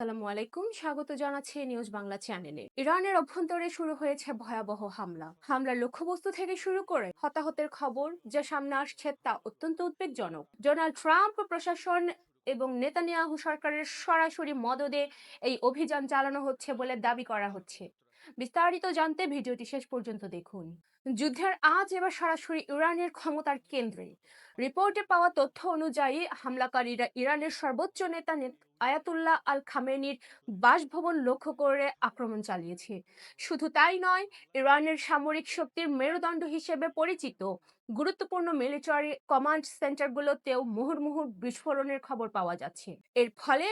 আসসালামু আলাইকুম, স্বাগত জানাচ্ছি নিউজ বাংলা চ্যানেলে। ইরানের অভ্যন্তরে শুরু হয়েছে ভয়াবহ হামলার লক্ষ্যবস্তু থেকে শুরু করে হতাহতের খবর যা সামনে আসছে তা অত্যন্ত উদ্বেগজনক। ডোনাল্ড ট্রাম্প প্রশাসন এবং নেতানিয়াহু সরকারের সরাসরি মদদে এই অভিযান চালানো হচ্ছে বলে দাবি করা হচ্ছে। বিস্তারিত জানতে ভিডিওটি শেষ পর্যন্ত দেখুন। যুদ্ধের আজ এবার সরাসরি ইরানের ক্ষমতার কেন্দ্রে। রিপোর্টে পাওয়া তথ্য অনুযায়ী হামলাকারীরা ইরানের সর্বোচ্চ নেতা আয়াতুল্লাহ আল খামেনির বাসভবন লক্ষ্য করে আক্রমণ চালিয়েছে। শুধু তাই নয়, ইরানের সামরিক শক্তির মেরুদণ্ড হিসেবে পরিচিত গুরুত্বপূর্ণ মিলিটারি কমান্ড সেন্টারগুলোতেও মুহুর্মুহু বিস্ফোরণের খবর পাওয়া যাচ্ছে। এর ফলে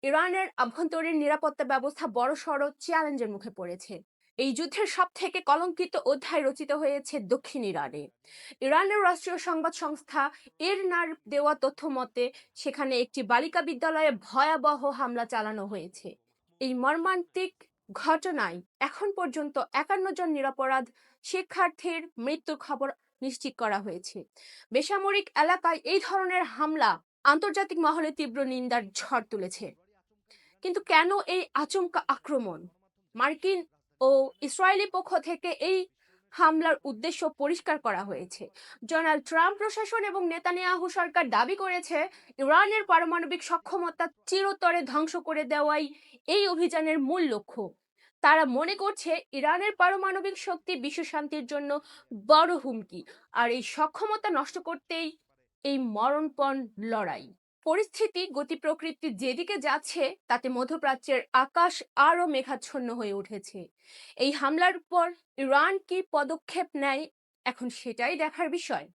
ইরানের আভ্যন্তরীণ নিরাপত্তা ব্যবস্থা বড়সড় চ্যালেঞ্জের মুখে পড়েছে। এই যুদ্ধের সব থেকে কলঙ্কিত অধ্যায় রচিত হয়েছে দক্ষিণ ইরানে। ইরানের রাষ্ট্রীয় সংবাদ সংস্থা ইরনার দেওয়া তথ্য মতে সেখানে একটি বালিকা বিদ্যালয়ে ভয়াবহ হামলা চালানো হয়েছে। এই মর্মান্তিক ঘটনায় এখন পর্যন্ত 51 জন নিরপরাধ শিক্ষার্থীর মৃত্যুর খবর নিশ্চিত করা হয়েছে। বেসামরিক এলাকায় এই ধরনের হামলা আন্তর্জাতিক মহলে তীব্র নিন্দার ঝড় তুলেছে। কিন্তু কেন এই আচমকা আক্রমণ? মার্কিন ও ইসরায়েলি পক্ষ থেকে এই হামলার উদ্দেশ্য পরিষ্কার করা হয়েছে। ডোনাল্ড ট্রাম্প প্রশাসন এবং নেতানিয়াহু সরকার দাবি করেছে ইরানের পারমাণবিক সক্ষমতা চিরতরে ধ্বংস করে দেওয়াই এই অভিযানের মূল লক্ষ্য। তারা মনে করছে ইরানের পারমাণবিক শক্তি বিশ্ব শান্তির জন্য বড় হুমকি, আর এই সক্ষমতা নষ্ট করতেই এই মরণপণ লড়াই। পরিস্থিতি গতি প্রকৃতি যেদিকে যাচ্ছে তাতে মধ্যপ্রাচ্যের আকাশ আরো মেঘাচ্ছন্ন হয়ে উঠেছে। এই হামলার পর ইরান কি পদক্ষেপ নেয় এখন সেটাই দেখার বিষয়।